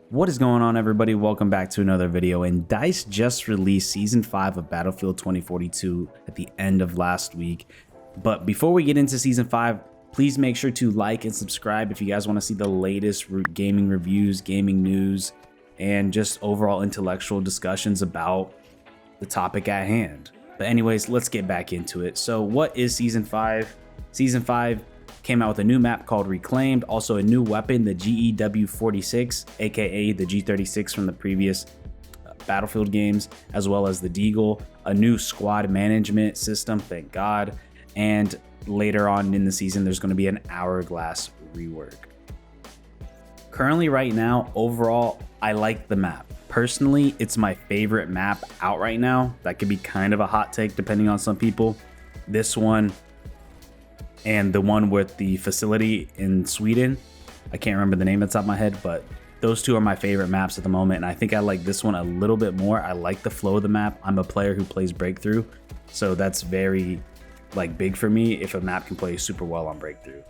What is going on, everybody? Welcome back to another video. And DICE just released Season 5 of Battlefield 2042 at the end of last week. But before we get into Season 5, please make sure to like and subscribe if you guys want to see the latest gaming reviews, gaming news, and just overall intellectual discussions about the topic at hand. But anyways, let's get back into it. So what is Season 5? Season 5 came out with a new map called Reclaimed, also a new weapon, the GEW-46, aka the G36 from the previous Battlefield games, as well as the Deagle, a new squad management system, thank God, and later on in the season there's going to be an Hourglass rework. Currently right now, overall, I like the map. Personally, it's my favorite map out right now. That could be kind of a hot take depending on some people. This one and the one with the facility in Sweden, I can't remember the name that's top of my head, but those two are my favorite maps at the moment, and I think I like this one a little bit more. I like the flow of the map. I'm a player who plays Breakthrough, so that's very big for me if a map can play super well on Breakthrough.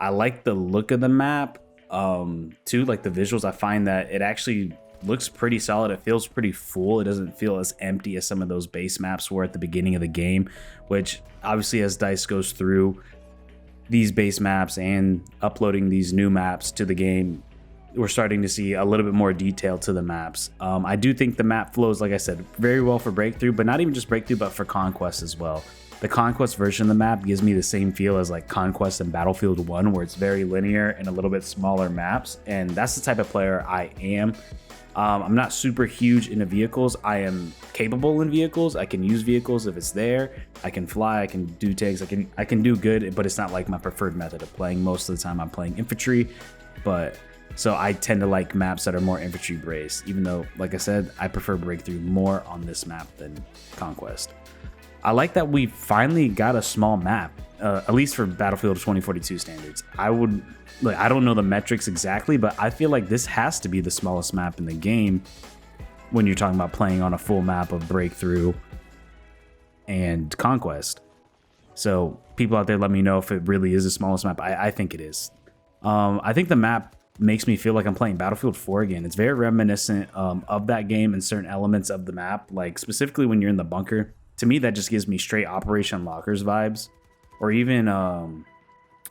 I like the look of the map too, like the visuals. I find that it actually looks pretty solid. It feels pretty full. It doesn't feel as empty as some of those base maps were at the beginning of the game, which obviously as DICE goes through these base maps and uploading these new maps to the game, we're starting to see a little bit more detail to the maps. I do think the map flows, like I said, very well for Breakthrough, but not even just Breakthrough, but for Conquest as well. The Conquest version of the map gives me the same feel as like Conquest and Battlefield 1, where it's very linear and a little bit smaller maps, and that's the type of player I am. I'm not super huge into vehicles. I am capable in vehicles. I can use vehicles if it's there. I can fly. I can do tanks. I can do good, but it's not like my preferred method of playing. Most of the time I'm playing infantry, but so I tend to like maps that are more infantry based, even though, like I said, I prefer Breakthrough more on this map than Conquest. I like that we finally got a small map, at least for Battlefield 2042 standards. I don't know the metrics exactly, but I feel like this has to be the smallest map in the game when you're talking about playing on a full map of Breakthrough and Conquest. So people out there, let me know if it really is the smallest map. I think it is. I think the map makes me feel like I'm playing Battlefield 4 again. It's very reminiscent of that game and certain elements of the map, like specifically when you're in the bunker. To me, that just gives me straight Operation Lockers vibes, or even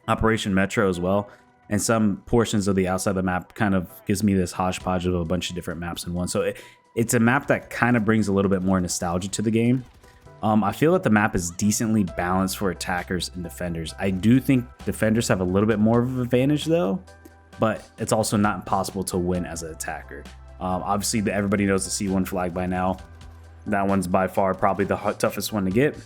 Operation Metro as well. And some portions of the outside of the map kind of gives me this hodgepodge of a bunch of different maps in one. So it's a map that kind of brings a little bit more nostalgia to the game. I feel that the map is decently balanced for attackers and defenders. I do think defenders have a little bit more of an advantage though, but it's also not impossible to win as an attacker. Obviously, everybody knows the C1 flag by now. That one's by far probably the toughest one to get,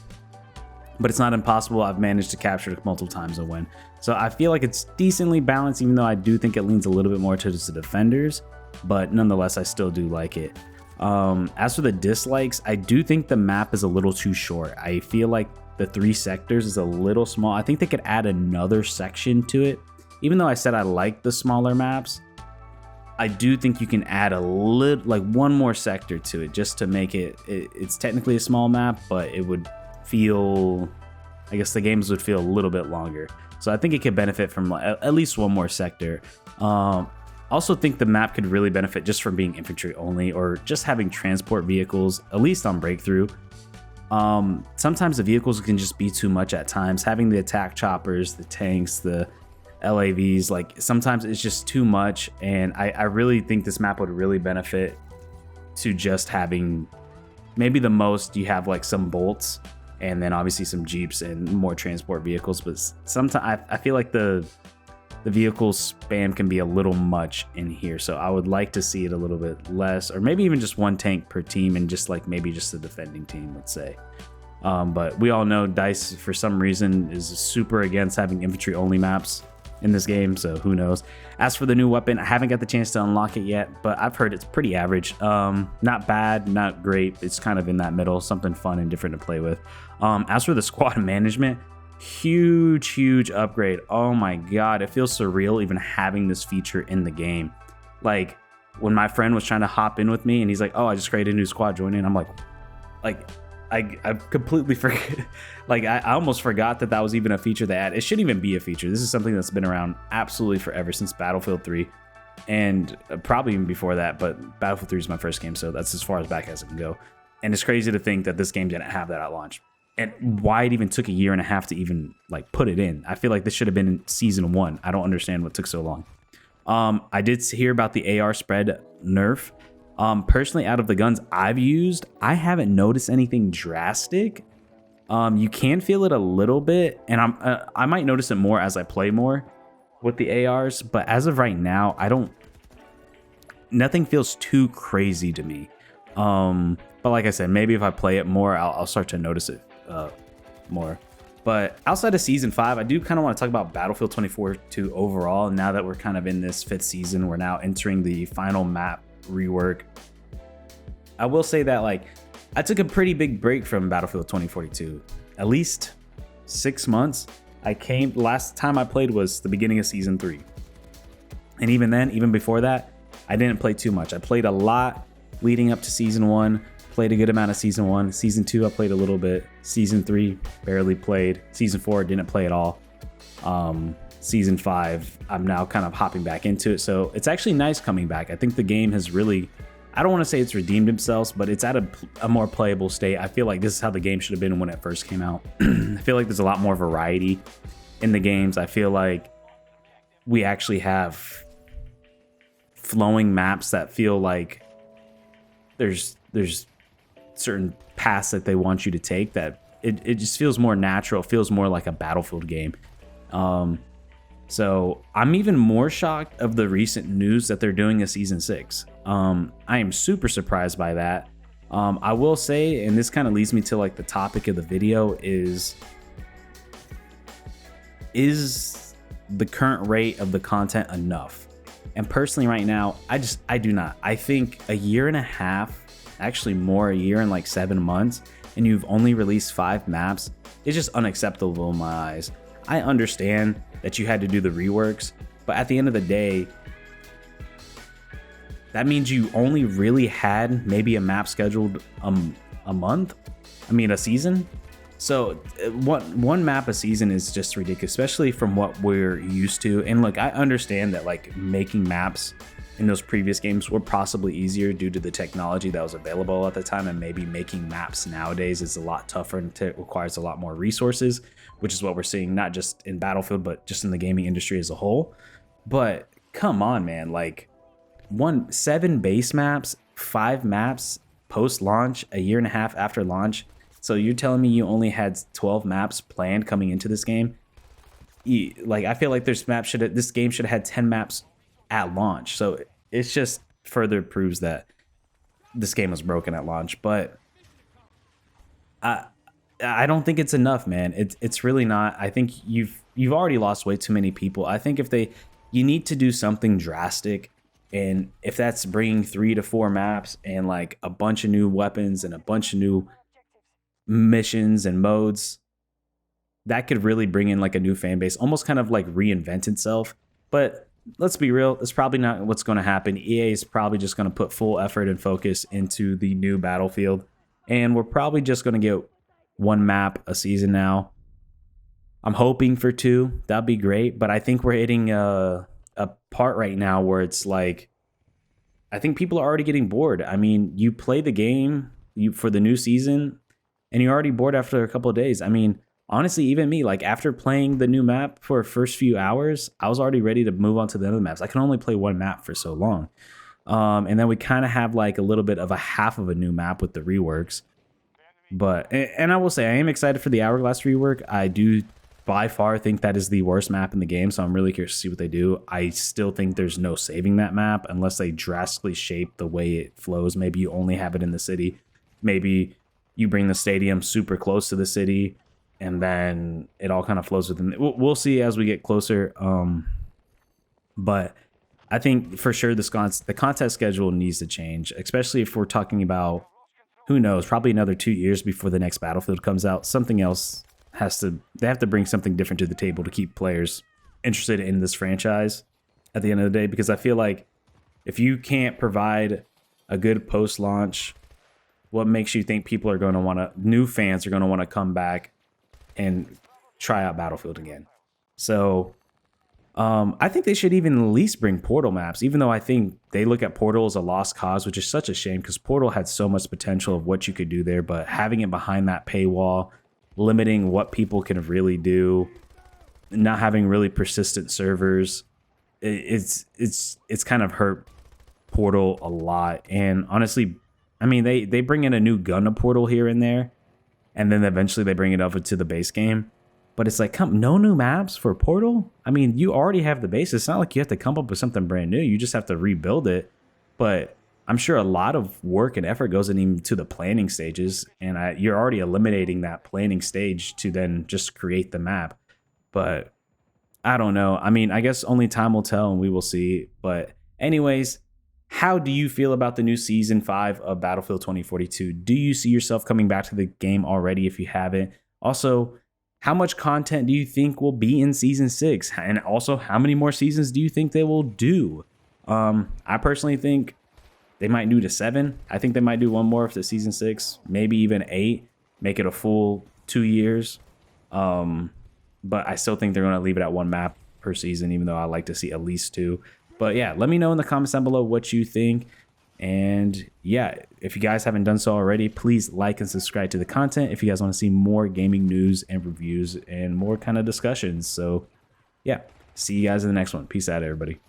but it's not impossible. I've managed to capture it multiple times and win. So I feel like it's decently balanced, even though I do think it leans a little bit more towards the defenders, but nonetheless, I still do like it. As for the dislikes, I do think the map is a little too short. I feel like the 3 sectors is a little small. I think they could add another section to it. Even though I said I like the smaller maps, I do think you can add a little, like one more sector to it, just to make it's technically a small map, but it would feel, I guess the games would feel a little bit longer. So I think it could benefit from at least one more sector. Also think the map could really benefit just from being infantry only, or just having transport vehicles, at least on Breakthrough. Sometimes the vehicles can just be too much at times. Having the attack choppers, the tanks, the LAVs, like sometimes it's just too much, and I really think this map would really benefit to just having maybe the most you have like some bolts and then obviously some jeeps and more transport vehicles, but sometimes I feel like the vehicle spam can be a little much in here, so I would like to see it a little bit less, or maybe even just one tank per team and just like maybe just the defending team, let's say. But we all know DICE for some reason is super against having infantry only maps in this game, so who knows. As for the new weapon, I haven't got the chance to unlock it yet, but I've heard it's pretty average. Not bad, not great. It's kind of in that middle, something fun and different to play with. As for the squad management, huge upgrade. Oh my god, it feels surreal even having this feature in the game. Like when my friend was trying to hop in with me and he's like, oh, I just created a new squad, join in. I'm like I completely forget. Like I almost forgot that was even a feature they add. It shouldn't even be a feature. This is something that's been around absolutely forever, since Battlefield 3. and probably even before that, but Battlefield 3 is my first game, so that's as far as back as it can go. And it's crazy to think that this game didn't have that at launch, and why it even took a year and a half to even like put it in. I feel like this should have been in season 1. I don't understand what took so long. I did hear about the AR spread nerf. Personally, out of the guns I've used, I haven't noticed anything drastic. You can feel it a little bit, and I might notice it more as I play more with the ARs, but as of right now, nothing feels too crazy to me. But like I said, maybe if I play it more, I'll start to notice it more. But outside of season 5, I do kind of want to talk about Battlefield 2042 overall. Now that we're kind of in this 5th season, we're now entering the final map rework. I will say that like I took a pretty big break from Battlefield 2042, at least 6 months. Last time I played was the beginning of season 3. And even then, even before that, I didn't play too much. I played a lot leading up to season 1, played a good amount of season 1. Season 2, I played a little bit. Season 3, barely played. Season 4, didn't play at all. Season 5, I'm now kind of hopping back into it. So it's actually nice coming back. I think the game has really, I don't want to say it's redeemed themselves, but it's at a more playable state. I feel like this is how the game should have been when it first came out. I feel like there's a lot more variety in the games. I feel like we actually have flowing maps that feel like there's certain paths that they want you to take, that it just feels more natural, feels more like a Battlefield game. So I'm even more shocked of the recent news that they're doing a season 6. I am super surprised by that. I will say, and this kind of leads me to like the topic of the video, is the current rate of the content enough? And personally right now, I do not. I think a year and a half, actually more, a year and like 7 months, and you've only released 5 maps, it's just unacceptable in my eyes. I understand that you had to do the reworks, but at the end of the day, that means you only really had maybe a map scheduled a month. I mean, a season. So one map a season is just ridiculous, especially from what we're used to. And look, I understand that like making maps in those previous games were possibly easier due to the technology that was available at the time, and maybe making maps nowadays is a lot tougher and it requires a lot more resources, which is what we're seeing not just in Battlefield but just in the gaming industry as a whole. But come on, man, like 7 base maps, 5 maps post launch, a year and a half after launch. So you're telling me you only had 12 maps planned coming into this game? Like, I feel like this game should have had 10 maps at launch. So it's just further proves that this game was broken at launch. But I don't think it's enough, man. It's really not. I think you've already lost way too many people. I think you need to do something drastic. And if that's bringing 3 to 4 maps and like a bunch of new weapons and a bunch of new missions and modes, that could really bring in like a new fan base, almost kind of like reinvent itself. But let's be real, it's probably not what's going to happen. EA is probably just going to put full effort and focus into the new Battlefield, and we're probably just going to get 1 map a season now. I'm hoping for 2. That'd be great, but I think we're hitting a part right now where it's like, I think people are already getting bored. I mean, you play the game for the new season and you're already bored after a couple of days. I mean, honestly, even me, like after playing the new map for the first few hours, I was already ready to move on to the other maps. I can only play 1 map for so long. And then we kind of have like a little bit of a half of a new map with the reworks. But, and I will say, I am excited for the Hourglass rework. I do by far think that is the worst map in the game, so I'm really curious to see what they do. I still think there's no saving that map unless they drastically shape the way it flows. Maybe you only have it in the city. Maybe you bring the stadium super close to the city, and then it all kind of flows within. We'll see as we get closer. But I think for sure the contest schedule needs to change, especially if we're talking about, who knows, probably another 2 years before the next Battlefield comes out. Something else they have to bring something different to the table to keep players interested in this franchise at the end of the day, because I feel like if you can't provide a good post-launch, what makes you think people are going to new fans are going to want to come back and try out Battlefield again? So I think they should even at least bring Portal maps, even though I think they look at Portal as a lost cause, which is such a shame because Portal had so much potential of what you could do there, but having it behind that paywall, limiting what people can really do, not having really persistent servers, it's kind of hurt Portal a lot. And honestly, I mean, they bring in a new gun to Portal here and there, and then eventually they bring it over to the base game. But it's like, no new maps for Portal? I mean, you already have the base. It's not like you have to come up with something brand new. You just have to rebuild it. But I'm sure a lot of work and effort goes into the planning stages. And you're already eliminating that planning stage to then just create the map. But I don't know. I mean, I guess only time will tell and we will see. But anyways, how do you feel about the new Season 5 of Battlefield 2042? Do you see yourself coming back to the game already if you haven't? Also, how much content do you think will be in Season 6? And also, how many more seasons do you think they will do? I personally think they might do to 7. I think they might do one more for Season 6, maybe even 8, make it a full 2 years. But I still think they're going to leave it at 1 map per season, even though I like to see at least 2. But yeah, let me know in the comments down below what you think. And yeah, if you guys haven't done so already, please like and subscribe to the content if you guys want to see more gaming news and reviews and more kind of discussions. So yeah, see you guys in the next one. Peace out, everybody.